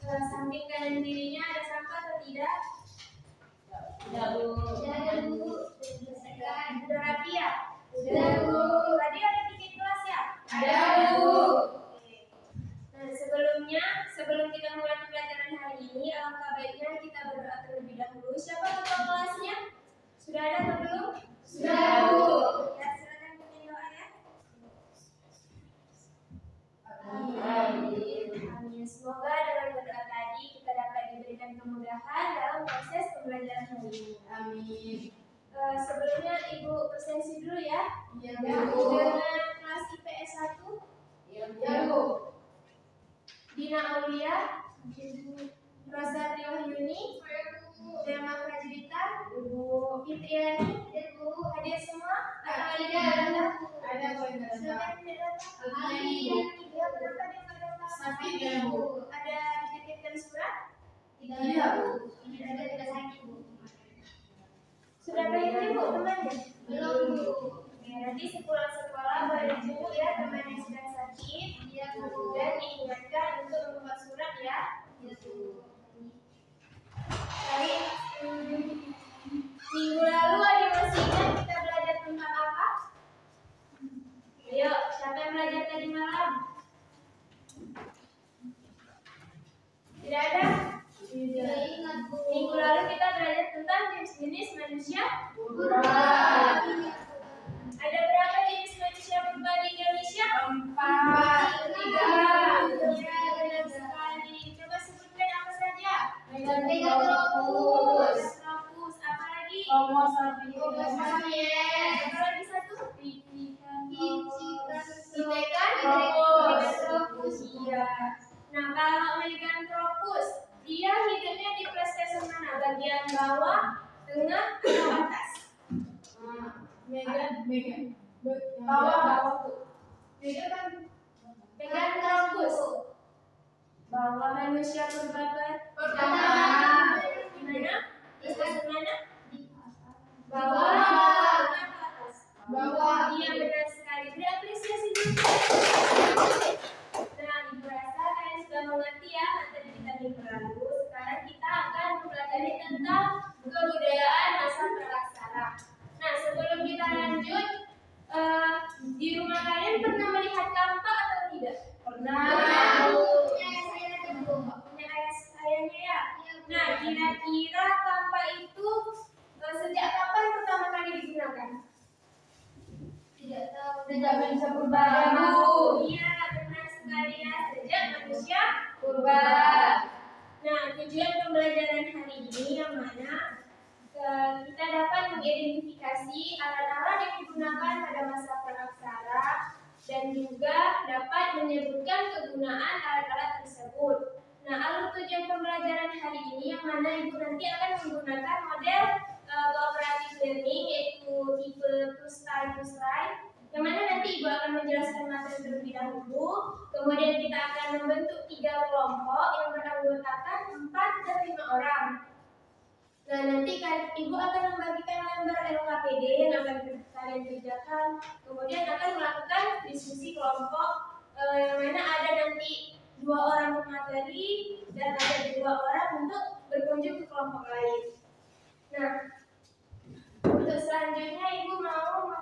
samping kanan kirinya ada sampah atau tidak? Tidak, Bu. Ada, Bu. Sudah rapi ya? Sudah, Bu. Tadi ada tiket kelas ya? Ada, Bu. Oke. Nah, sebelum kita mulai pembelajaran hari ini, alangkah baiknya kita berdoa terlebih dahulu. Siapa ketua kelasnya? Sudah ada atau belum? Sudah, Bu. Ya, silakan pimpin doa ya. Amin. Semoga dengan berdoa tadi kita dapat diberikan kemudahan dalam proses pembelajaran hari ini. Amin. Sebelumnya Ibu presensi dulu ya. Iya, Bu. Bu. Dengan kelas IPS 1. Iya, Bu. Dina Aulia, Rosa Triwahyuni, Dema Fajrita, Ibu Fitriani, Ibu hadir semua? Atau ada? Ada, Bu. Siapa yang tidak datang? Ali. Ya, kenapa dia nggak datang? Sakit ya, Bu. Ada dititipkan surat? Tidak, Bu. Tidak ada, tidak sakit, Bu. Sudah berhenti, Bu, temannya? Belum, Bu. Oke, nanti sepulang sekolah boleh dijemput ya teman yang sedang sakit. Iya, Bu. Dan diingatkan untuk membuat surat ya. Iya, Bu. Baik, minggu lalu ada masih ingat kita belajar tentang apa? Ayo, siapa yang belajar tadi malam? Tidak ada? Tidak ingat, Bu. Minggu lalu kita belajar tentang jenis-jenis manusia Purba. Ada berapa jenis manusia purba di Indonesia? 4. Ya, benar sekali. Coba sebutkan apa saja? Megalopus. Megalopus. Apa lagi? Homo sapiens. Homo sapiens. Apa lagi satu? Pithecanthropus. Iya. Nah, kalau Meganthropus, dia hidupnya di Pleistosen mana? Bagian bawah, tengah, atau atas? Bawah. Meganthropus. Bawah manusia purba Pertama. di mana? Pleistosen mana? Bawah. Atau atas? Bawah. Iya, benar sekali. Berapresiasi dulu. Nah, Ibu rasa kalian sudah mengerti ya materi kita minggu lalu. Sekarang kita akan mempelajari tentang kebudayaan masa praksara. Nah, sebelum kita lanjut, di rumah kalian pernah melihat kampak atau tidak? Pernah. Punya ayahnya ya? Nah, kira-kira kampak itu sejak kapan pertama kali digunakan? Tidak tahu. Sejak manusia purba. Iya, benar sekali ya. Sejak manusia Purba. Nah, tujuan pembelajaran hari ini yang mana kita dapat mengidentifikasi alat-alat yang digunakan pada masa praksara dan juga dapat menyebutkan kegunaan alat-alat tersebut. Nah, alur tujuan pembelajaran hari ini yang mana Ibu nanti akan menggunakan model cooperative learning yaitu tipe Plus-Try, yang mana nanti Ibu akan menjelaskan materi terlebih dahulu. Kemudian kita akan membentuk 3 kelompok yang beranggotakan 4 dan 5 orang. Nah, nanti Ibu akan membagikan lembar LKPD yang akan kalian kerjakan. Kemudian akan melakukan diskusi kelompok yang mana ada nanti 2 orang pemateri dan ada 2 orang untuk berkunjung ke kelompok lain. Nah, untuk selanjutnya Ibu mau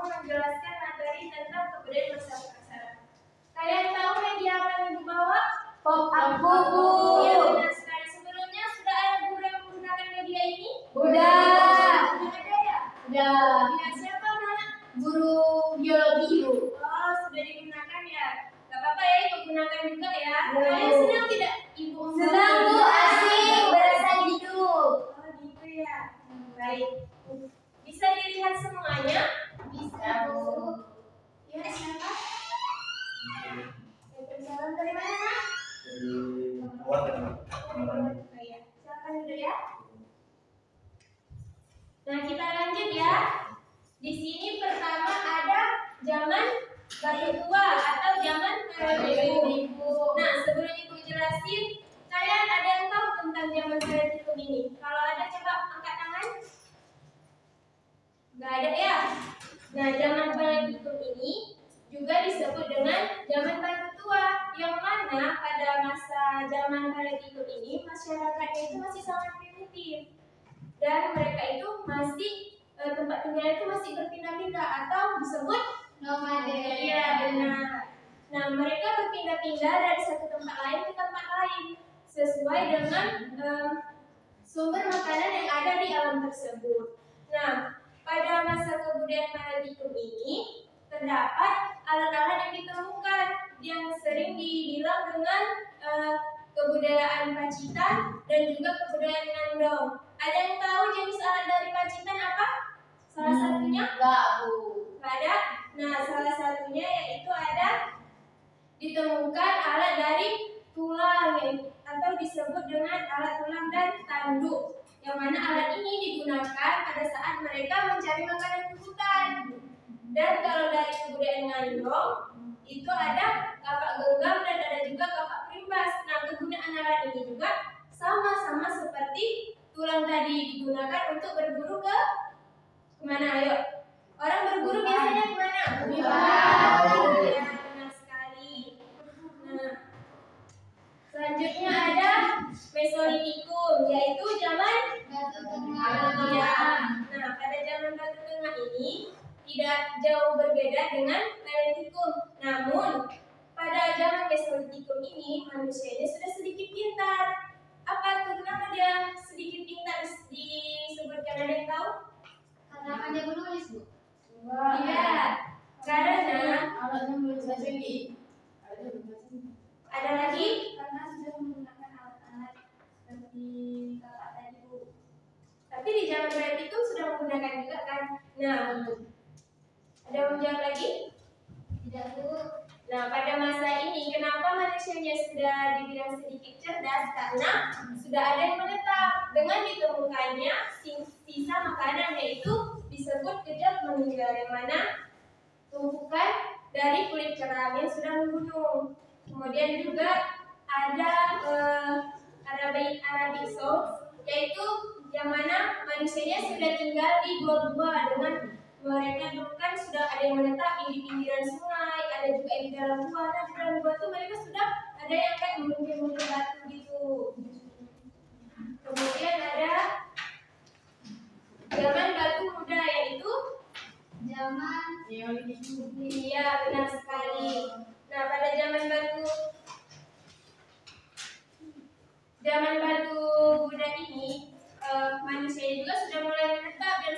menjelaskan materi tentang kebudayaan masa praksara. Kalian tahu media apa yang Ibu bawa? Pop-up buku. Iya, benar sekali. Sebelumnya sudah ada guru yang menggunakan media ini? Udah. Sudah ada ya? Udah. Ya, siapa anak? Guru biologi, Bu. Oh, sudah digunakan ya. Gak apa-apa ya, Ibu gunakan juga ya. Bu. Kalian senang tidak? Ibu Senang, Bu. Asik. Berasa hidup. Oh, gitu ya. Baik. Bisa dilihat semuanya? Bisa, Bu. Ya, siapa? Salam dari mana, Nak? Oh, ya. Silakan dulu ya. Nah, kita lanjut ya. Di sini pertama ada zaman Batu Tua atau zaman Paleolitik. Nah, sebelum Ibu jelasin, kalian ada yang tahu tentang zaman Paleolitik ini? Kalau ada coba angkat tangan. Nggak ada ya? Nah, zaman Paleolitik ini juga disebut dengan zaman Batu Tua. yang mana pada masa zaman Paleolitikum ini masyarakatnya itu masih sangat primitif dan mereka itu masih tempat tinggalnya itu masih berpindah-pindah atau disebut nomaden. Iya benar. Nah mereka berpindah-pindah dari satu tempat lain ke tempat lain sesuai dengan sumber makanan yang ada di alam tersebut. Nah pada masa kebudayaan Paleolitikum ini terdapat alat-alat yang ditemukan yang sering dibilang dengan kebudayaan Pacitan dan juga kebudayaan Nandong. Ada yang tahu jenis alat dari Pacitan apa? Salah satunya? Enggak, Bu. Nggak ada? Nah, salah satunya yaitu ada ditemukan alat dari tulang atau disebut dengan alat tulang dan tanduk. Yang mana alat ini digunakan pada saat mereka mencari makanan di hutan. Dan kalau dari kebudayaan Nandong itu ada kapak genggam dan ada juga kapak primbas. Nah, kegunaan alat ini juga sama-sama seperti tulang tadi digunakan untuk berburu ke kemana? Ayo, orang berburu biasanya kemana? Ya, benar sekali. Nah, selanjutnya ada Mesolitikum, yaitu zaman Batu Ya. Tengah. Nah, pada zaman Batu Tengah ini tidak jauh berbeda dengan Paleolitikum. Namun, pada zaman Mesolitikum ini manusianya sudah sedikit pintar. Apa itu? Kenapa dia sedikit pintar disebutkan? Ada yang tahu? Karena pandai menulis, Bu. Iya. Karena Alatnya menulis bahasa Inggris. ada lagi Karena sudah menggunakan alat-alat seperti kakak tadi, Bu. tapi di zaman Paleolitikum sudah menggunakan juga kan. Nah, ada yang menjawab lagi? Tidak, Bu. Nah, pada masa ini kenapa manusianya sudah dibilang sedikit cerdas? Karena sudah ada yang menetap dengan ditemukannya sisa makanan, yaitu disebut jejak meninggal, yang mana tumpukan dari kulit kerang yang sudah membunuh. Kemudian juga ada Arabic Salt, yaitu yang mana manusianya sudah tinggal di gua-gua dengan mereka dulu kan sudah ada yang menetap di pinggiran sungai, ada juga yang di dalam gua. Nah, di dalam gua tuh mereka sudah ada yang kayak mungkin batu gitu. Kemudian ada zaman batu muda, yaitu Zaman iya benar sekali. Nah pada zaman batu muda ini manusia juga sudah mulai menetap dan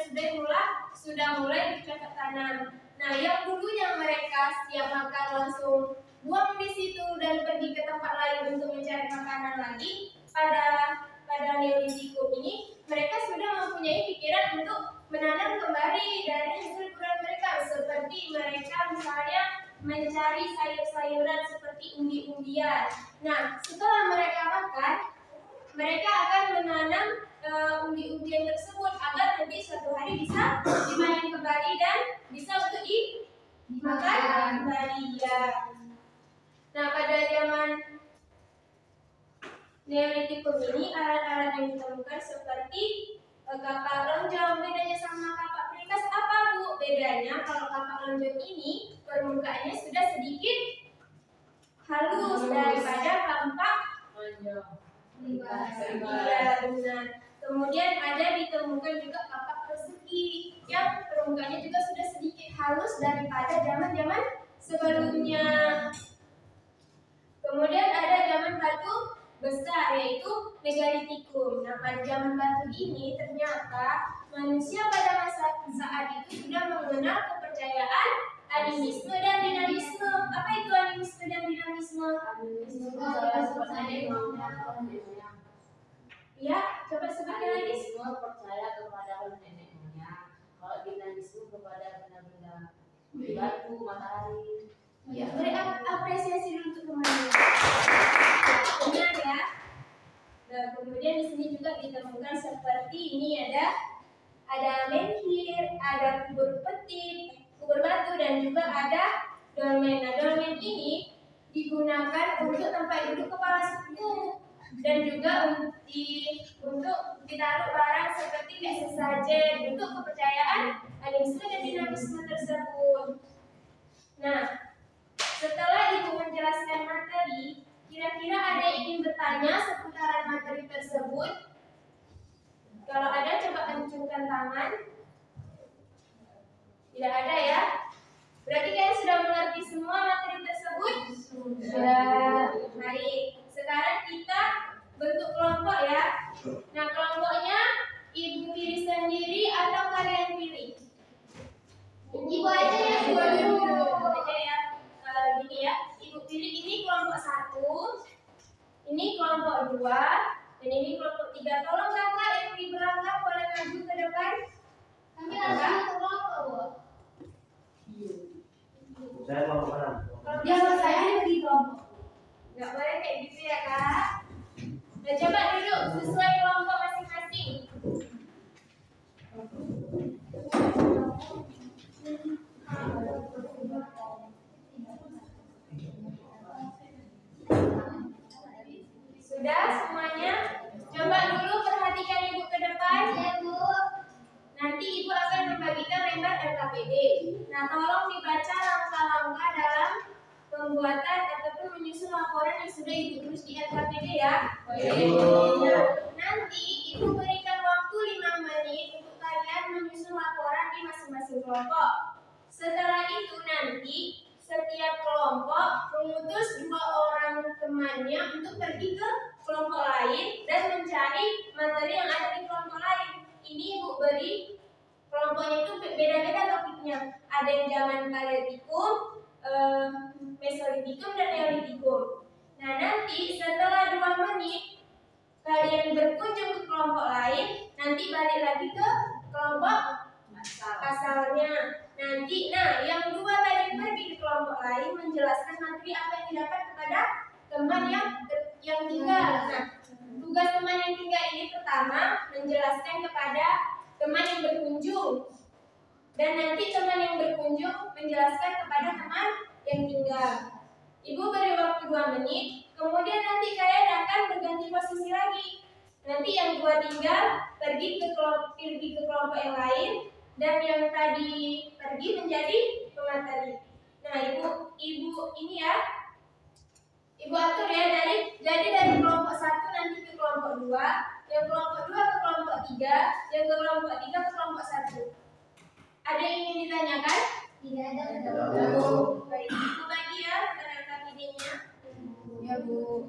sudah mulai bercocok tanam. Nah yang dulunya mereka setiap makan langsung buang di situ dan pergi ke tempat lain untuk mencari makanan lagi, pada Neolitikum ini mereka sudah mempunyai pikiran untuk menanam kembali dari hasil buruan mereka, seperti mereka misalnya mencari sayur-sayuran seperti umbi-umbian. Nah setelah mereka makan, mereka akan menanam umbi-umbian tersebut agar nanti suatu hari bisa dipanen kembali dan bisa untuk dimakan kembali ya. Nah pada zaman Neolitikum ini alat-alat yang ditemukan seperti kapak lonjong. Bedanya sama kapak primbas apa, Bu? Bedanya kalau kapak lonjong ini permukaannya sudah sedikit halus daripada kapak primbas. Iya benar. Kemudian ada ditemukan juga kapak persegi yang permukaannya juga sudah sedikit halus daripada zaman-zaman sebelumnya. Kemudian ada zaman batu besar, yaitu Megalitikum. Nah pada zaman batu ini ternyata manusia pada masa saat itu sudah mengenal kepercayaan animisme dan dinamisme. Apa itu animisme dan dinamisme? Ya, coba sebutkan lagi. Animisme percaya kepada nenek moyang. Kalau dinamisme kepada benda-benda batu, matahari. Ya, beri apresiasi dulu untuk teman-teman. Benar ya. Nah, kemudian di sini juga ditemukan seperti ini ada menhir, ada kubur peti, kubur batu dan juga ada dolmen. Nah, dolmen ini digunakan untuk tempat duduk kepala suku dan juga untuk ditaruh barang seperti kayak sesajen, untuk kepercayaan animisme dan dinamisme tersebut. Nah, setelah Ibu menjelaskan materi, kira-kira ada yang ingin bertanya seputaran materi tersebut? Kalau ada, coba acungkan tangan. Tidak ada ya? Berarti kalian sudah mengerti semua materi tersebut? Sudah. Baik. Sekarang kita bentuk kelompok ya. Nah, kelompoknya Ibu pilih sendiri atau kalian pilih? Ibu aja ya, Ibu aja ya. Gini ya, Ibu pilih ini kelompok 1, ini kelompok 2, dan ini kelompok 3. Tolong kakak yang di belakang boleh maju ke depan. Kami langsung ke kelompok, Bu. Saya mau kemana? Biasa saya di kelompok. Nggak boleh kayak gitu ya, Kak. Nah, coba duduk sesuai kelompok masing-masing. Sudah semuanya? Coba dulu perhatikan Ibu ke depan. Ya, Bu. Nanti Ibu akan membagikan lembar LKPD. Nah, tolong dibaca langkah-langkah dalam pembuatan ataupun menyusun laporan yang sudah Ibu tulis di LKPD ya. Nah, nanti Ibu berikan waktu 5 menit untuk kalian menyusun laporan di masing-masing kelompok. Setelah itu nanti setiap kelompok mengutus 2 orang temannya untuk pergi ke kelompok lain dan mencari materi yang ada di kelompok lain. Ini Ibu beri kelompoknya itu beda-beda topiknya. Ada yang zaman paleolitikum, mesolitikum, dan neolitikum. Nah, nanti setelah 2 menit kalian berkunjung ke kelompok lain, nanti balik lagi ke kelompok asalnya. Nanti, yang 2 tadi pergi ke kelompok lain menjelaskan materi apa yang didapat kepada teman yang tinggal. Nah, tugas teman yang tinggal ini pertama menjelaskan kepada teman yang berkunjung, dan nanti teman yang berkunjung menjelaskan kepada teman yang tinggal. Ibu beri waktu 2 menit, kemudian nanti kalian akan berganti posisi lagi. Nanti yang 2 tinggal pergi ke kelompok yang lain, dan yang tadi pergi menjadi pemateri. Nah, ibu ini ya, Ibu atur ya, jadi dari kelompok 1 nanti ke kelompok 2, yang kelompok 2 ke kelompok 3, yang ke kelompok 3 ke kelompok 1. Ada yang ingin ditanyakan? Tidak ada. Baik, Ibu bagi ya LKPD-nya. Ya, Bu.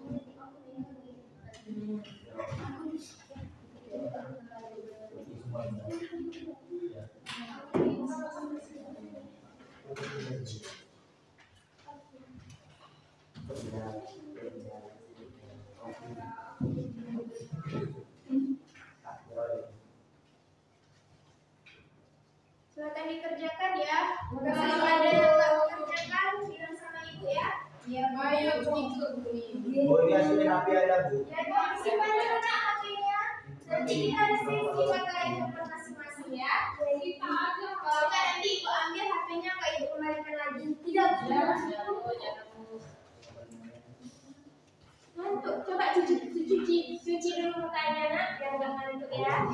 Silakan dikerjakan ya. Kalau ada yang nggak mau kerjakan, bilang sama Ibu ya. Ya, baik. Oh, ini hasilnya HP ada, Bu. Ya, simpan dulu HP-nya. Nanti kita ada sesi pakai handphone masing-masing ya. Jadi kalau nggak nanti Ibu ambil HP-nya, nggak Ibu kembalikan lagi. Tidak. Ngantuk. Coba cuci dulu mukanya nak, biar nggak ngantuk ya.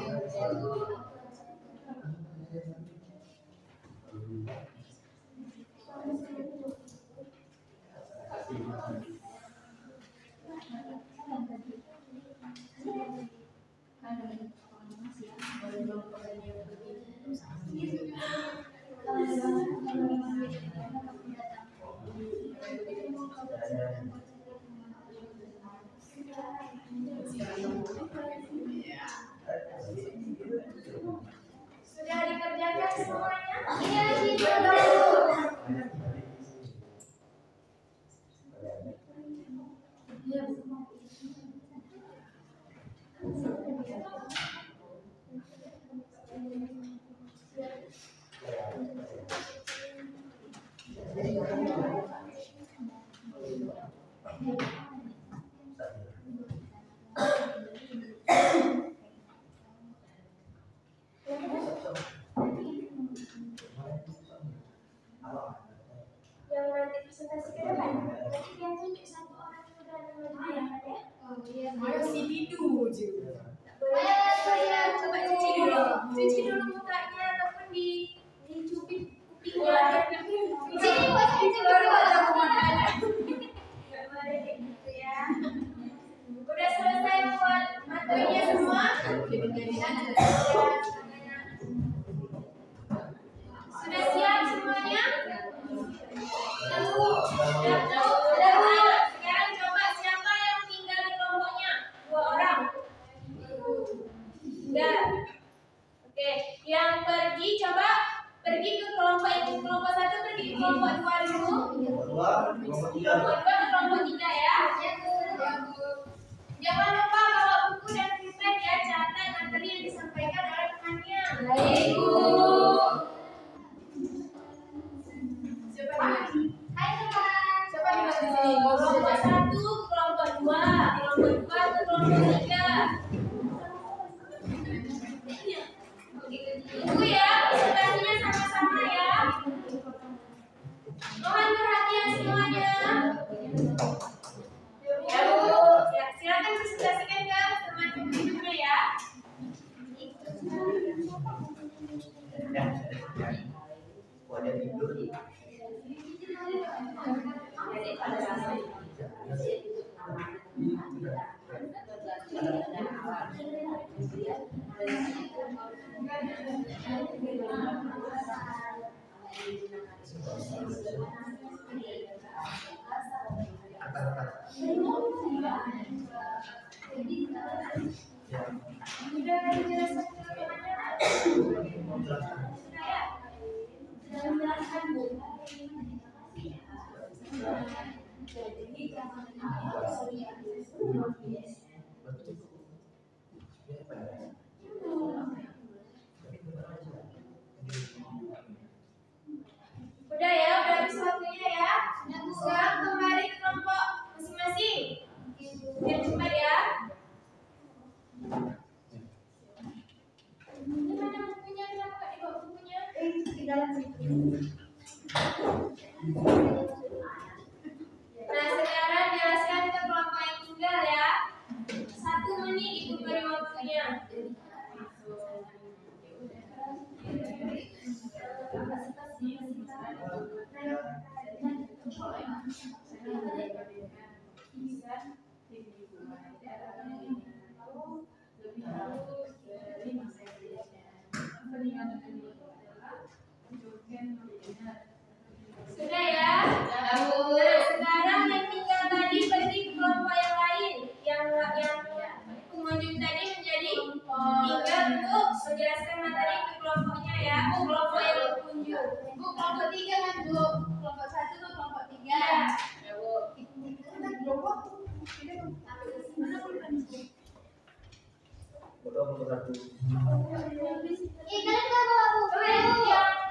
Sudah dikerjakan semuanya? Iya, yang nanti presentasi ke depan, nanti yang tunjuk 1 orang yang udah mengerjakan ya. Masih tidur juga. Boleh saya coba cuci dulu mukanya ataupun dicubit kupingnya. Cuci dulu mukanya. Poinnya semua? Sudah siap semuanya? Sekarang coba siapa yang tinggal di kelompoknya? 2 orang. Enggak. Oke, yang pergi coba pergi ke kelompok itu. Kelompok 1 pergi ke kelompok 2 dulu. Kelompok 2 ke kelompok 3 ya. Jangan lupa bawa buku dan pulpen ya, catat materi yang disampaikan oleh temannya. Baik, Bu. Hai teman. Coba di sini. Kelompok 1 ke kelompok 2, kelompok 2 ke kelompok 3. Tunggu ya, presentasinya sama-sama ya. Mohon perhatian semuanya. Ya Bu, ya, silakan presentasikan ke teman-temannya ya. Wadah tidur. Sudah dijelaskan ke temannya? Sudah ya? Sudah menjelaskan Bu? Udah ya, udah habis waktunya ya. Sekarang kembali ke kelompok masing-masing. Biar cepat ya. Ini mana bukunya? Kenapa nggak dibawa bukunya? Di dalam situ. Nah, sekarang jelaskan ke kelompok yang tinggal ya. 1 menit Ibu beri waktunya. Sudah ya? Nah, sekarang yang tinggal tadi pergi ke kelompok yang lain. Yang pengunjung tadi menjadi tinggal untuk menjelaskan materi ke kelompoknya ya. Kelompok yang berkunjung. Bu, kelompok 3 kan Bu. Kelompok 1 ke kelompok 3. Ya. Bodoh nomor 1. Ih, kalian nggak bawa buku?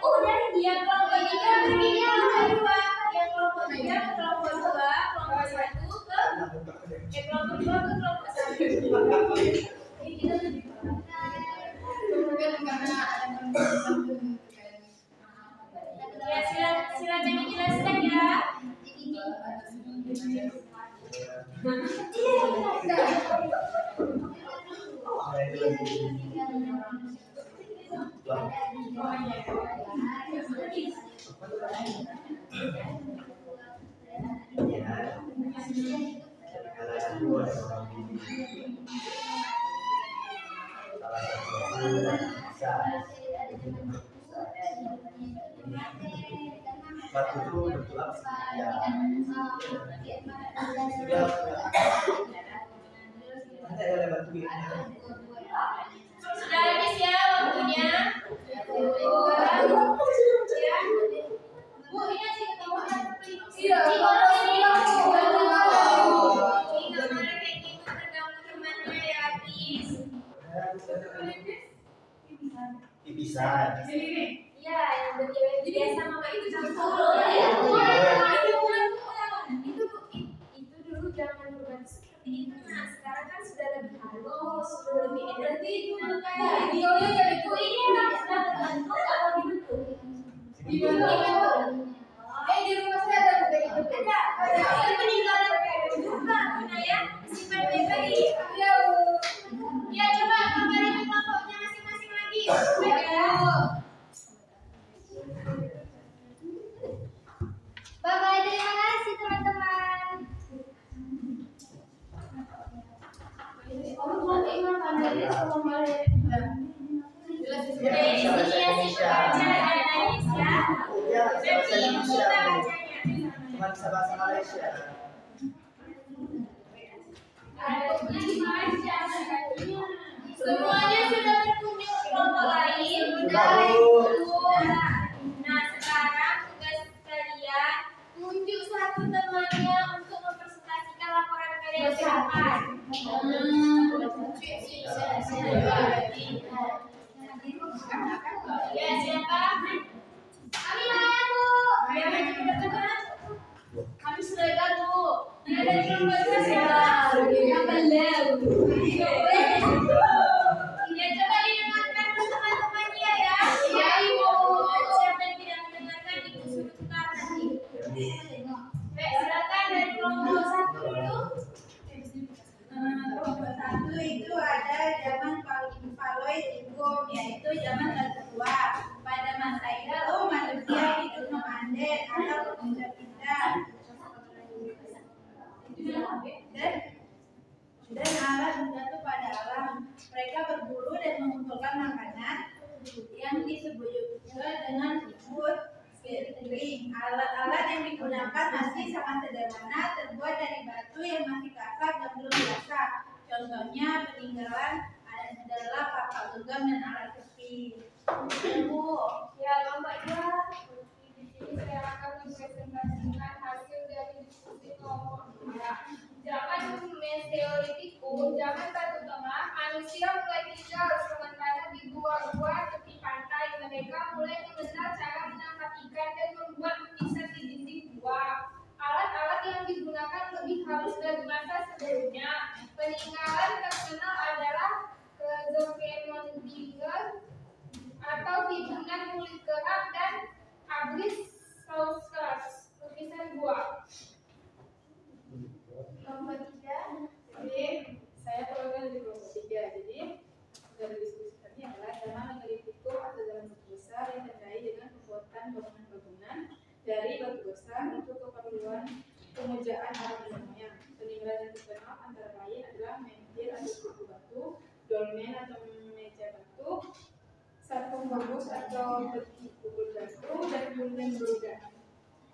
Udah dia kelompok 3 pergi ke kelompok 2. Yang kelompok 3 ke kelompok 2, kelompok 1 ke kelompok 2 ke kelompok 1. Ya, silakan dijelaskan ya. Batu itu bertulang ya. Ada yang lewat tuh ya. Sudah habis ya waktunya. Bu, ini sih ketemu iya. Ingat mana kayak gitu terganggu temannya ya habis. Dipisah. Iya, yang biasa mama itu campur. Itu dulu jangan berbuat seperti itu. Nah, sekarang kan sudah lebih halus, sudah lebih enak. Itu kayak videonya jadi itu ini sudah terbentuk atau dibentuk? Dibentuk. Di rumah saya ada begitu. Ada. Itu peninggalan juga, Bunda ya. Simpan baik-baik. Ya, coba gambarin kelompoknya masing-masing lagi. Ya. Bye-bye, terima kasih teman-teman. Cuma bisa bahasa Malaysia. Semuanya sudah berkunjung ke kelompok lain. Nah, sekarang tugas kalian tunjuk satu temannya untuk mempresentasikan laporan kalian ke depan. Ya, siapa? Kami Maya, Bu. Ya, maju ke depan. Kami Sregar, Bu. Ya, dari kelompok siapa? Yang belum. Ya, coba didengarkan teman-temannya ya. Iya, Ibu. Siapa yang tidak mendengarkan, Ibu suruh tukar nanti. Baik, silakan dari kelompok 1 dulu. Kelompok 1 itu ada zaman Paloy Tinggung, yaitu zaman tertua. Pada masa itu manusia hidup memandai atau berpindah-pindah. Dan alat jatuh pada alam. Mereka berburu dan mengumpulkan makanan yang disebut juga dengan food gathering. Alat-alat yang digunakan masih sangat sederhana, terbuat dari batu yang masih kasar dan belum biasa. Contohnya peninggalan adalah kapal genggam dan alat sepi. Bu, ya Mbak, di sini saya akan mempresentasikan hasil dari diskusi kelompok 2. Zaman Mesozoikum, zaman Batu Tengah, manusia mulai tinggal sementara di gua-gua tepi pantai. Mereka mulai mengenal cara menangkap ikan dan membuat lukisan di dinding gua. Alat-alat yang digunakan lebih halus dari masa sebelumnya. Peninggalan terkenal adalah Zoomenodigger atau tidunan kulit kerap dan Abrissaurus, lukisan gua. Kelompok 3. Oke, saya perwakilan dari kelompok 3. Jadi dari diskusi tadi adalah zaman Megalitikum atau zaman batu besar yang ditandai dengan pembuatan bangunan-bangunan dari batu besar untuk keperluan pemujaan alam dunia. Peninggalan yang terkenal antara lain adalah menhir atau kuku batu, dolmen atau meja batu, sarkofagus atau peti kubur batu, dan gulden broda.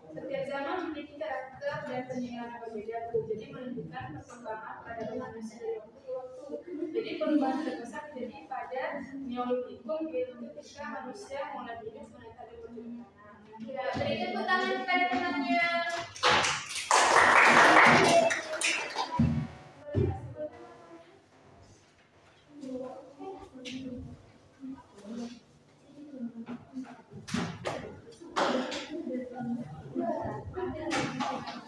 Setiap zaman memiliki karakter dan peninggalan yang berbeda, jadi menunjukkan perkembangan pada manusia dari waktu ke waktu. Jadi perubahan terbesar terjadi pada Neolitikum, yaitu ketika manusia mulai hidup menetap di bumi tanah. Ya, beri tepuk tangan kepada temannya.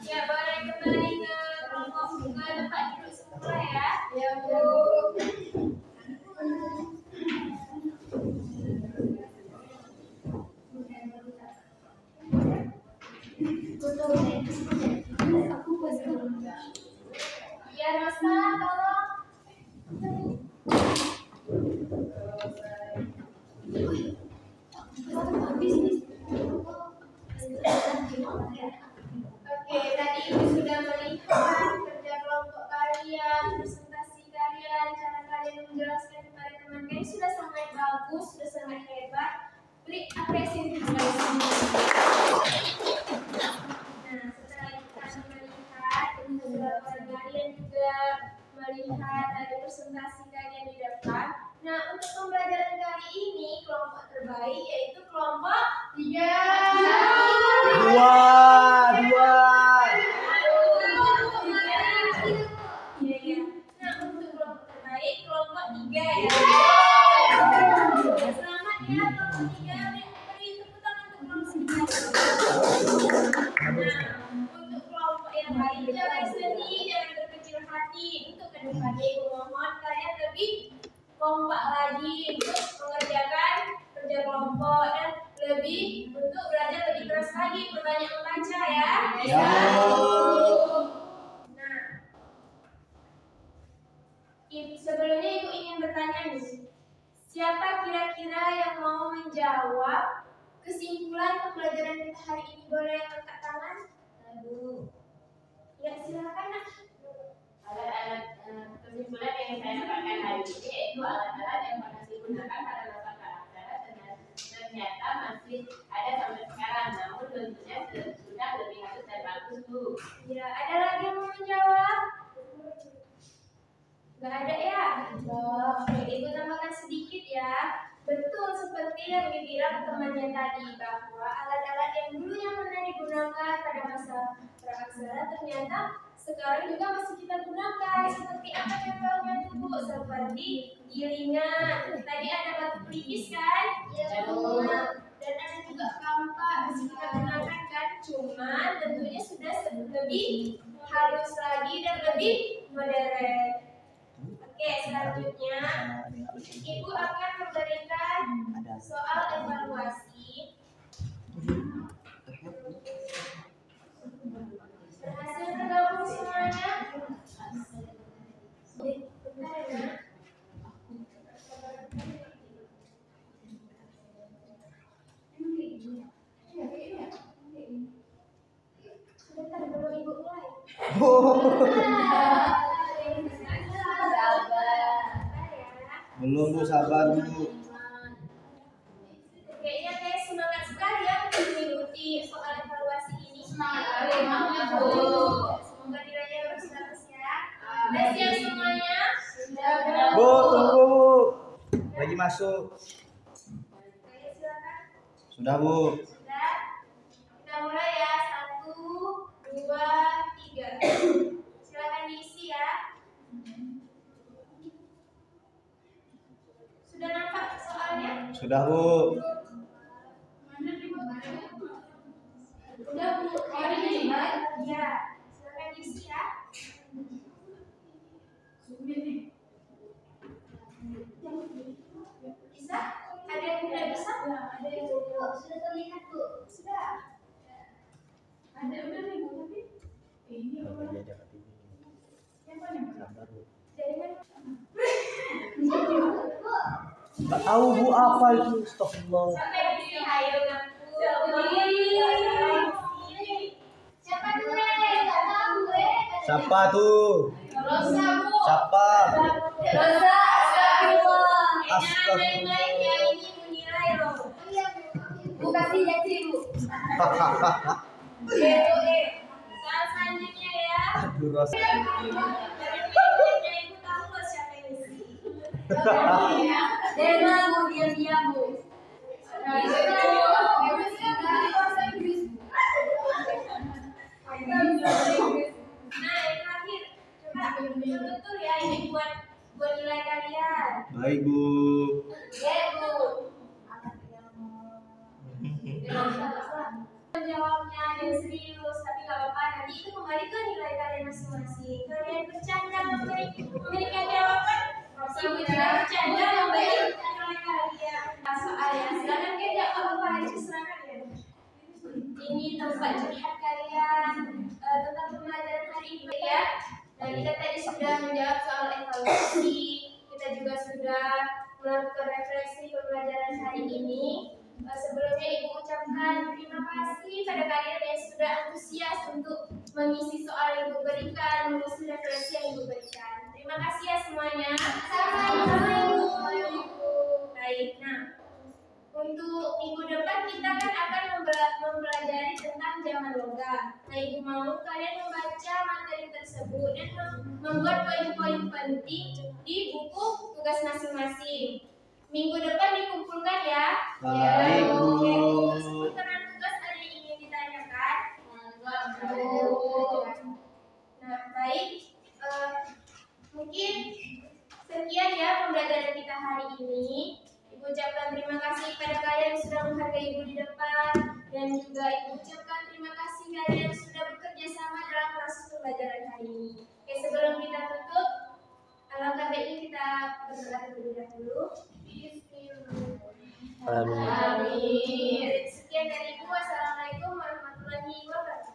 Ya, boleh kembali ke kelompok ke tempat duduk semula ya. Ya, Bu. Ya, Rosa, tolong. Oke, tadi Ibu sudah melihat kerja kelompok kalian, presentasi kalian, cara kalian menjelaskan kepada teman kalian sudah sangat bagus, sudah sangat hebat. Beri apresiasi kepada semua. Nah, setelah kita melihat laporan kalian juga melihat ada presentasi kalian di depan. Nah, untuk pembelajaran kali ini kelompok terbaik yaitu kelompok 3. Dua. Nah, untuk kelompok terbaik kelompok 3 ya. Selamat ya kelompok 3. Beri tepuk tangan untuk kelompok 3. Nah, untuk kelompok yang lain jangan sedih, jangan berkecil hati. Untuk kedepannya Ibu mohon kalian lebih kompak lagi untuk mengerjakan kerja kelompok dan lebih untuk belajar lebih keras lagi, perbanyak membaca ya. Ya. Nah, sebelumnya Ibu ingin bertanya nih, siapa kira-kira yang mau menjawab kesimpulan pembelajaran kita hari ini? Boleh angkat tangan? Aduh. Ya, silakan Nak. Alat-alat kesimpulan yang saya dapatkan hari hari ini yaitu alat-alat yang pernah digunakan pada masa praksara ternyata masih ada sampai sekarang, namun tentunya sudah lebih halus dan bagus, Bu. Ya, ada lagi yang mau menjawab? Nggak ada ya? Oke, Ibu tambahkan sedikit ya. Betul seperti yang dibilang temannya tadi, bahwa alat-alat yang dulunya pernah digunakan pada masa praksara ternyata sekarang juga masih kita gunakan. Seperti apa contohnya tuh, Bu? Seperti gilingan. Tadi ada batu pelipis kan? Iya, Bu. Dan ada juga kampak masih kita gunakan kan? Cuman tentunya sudah lebih halus lagi dan lebih modern. Oke, selanjutnya Ibu akan memberikan soal evaluasi. Berhasil tergabung semuanya? Bentar ya. Sebentar belum Ibu mulai. Belum Bu, sabar dulu. Kayaknya kayak semangat sekali ya untuk mengikuti soal evaluasi ini. Semangat sekali, Bu. Semoga nilainya bagus-bagus ya. Udah siap semuanya? Bu, tunggu Bu. Lagi masuk. Oke, silakan. Sudah Bu. Sudah. Kita mulai ya. 1, 2, 3. Silakan diisi ya. Sudah nampak soalnya? Sudah Bu. Udah Bu. Hari ini? Ya. Silakan diisi ya. Bisa? Ada yang tidak bisa? Ada yang sudah terlihat Bu. Sudah. Ada udah nih Bu, tapi ini Sabar Bu. Dari mana? Nggak tahu Bu apa itu. Astagfirullah. Sampai di sini ayo ngaku. Siapa tuh? Enggak tahu gue. Siapa tuh? Rosa Bu. Siapa? Rosa, astagfirullah. Astagfirullah. Main-main ya ini menilai loh. Bu kasih janji Bu. Soal selanjutnya ya. Aduh Ros. Dari pilihannya Ibu tahu loh siapa yang isi. Dema Bu, diam-diam Bu. Nah, yang terakhir, coba betul ya ini buat nilai kalian. Baik Bu. Ya Bu. Menjawabnya yang serius, tapi nggak apa-apa. Nanti itu kembali ke nilai kalian masing-masing. Kalian bercanda memberikan jawaban, Ibu tidak bercanda memberikan nilai kalian. Soalnya silakan kerja apa-apa itu serah kalian. Ini tempat curhat kalian tentang pembelajaran hari ini ya. Dan kita tadi sudah menjawab soal evaluasi. Kita juga sudah melakukan refleksi pembelajaran hari ini. Sebelumnya Ibu ucapkan terima kasih pada kalian yang sudah antusias untuk mengisi soal yang Ibu berikan, mengisi refleksi yang Ibu berikan. Terima kasih ya semuanya. Sama-sama Ibu. Baik, nah untuk minggu depan kita kan akan mempelajari tentang zaman logam. Nah, Ibu mau kalian membaca materi tersebut dan membuat poin-poin penting di buku tugas masing-masing. Minggu depan dikumpulkan ya. Baik Bu. Seputaran tugas ada yang ingin ditanyakan? Nah, baik. Mungkin sekian ya pembelajaran kita hari ini. Ibu ucapkan terima kasih kepada kalian yang sudah menghargai Ibu di depan, dan juga Ibu ucapkan terima kasih kalian yang sudah bekerja sama dalam proses pembelajaran hari ini. Oke, sebelum kita tutup, alangkah baiknya kita berdoa terlebih dahulu. Amin. Sekian dari Ibu. Wassalamualaikum warahmatullahi wabarakatuh.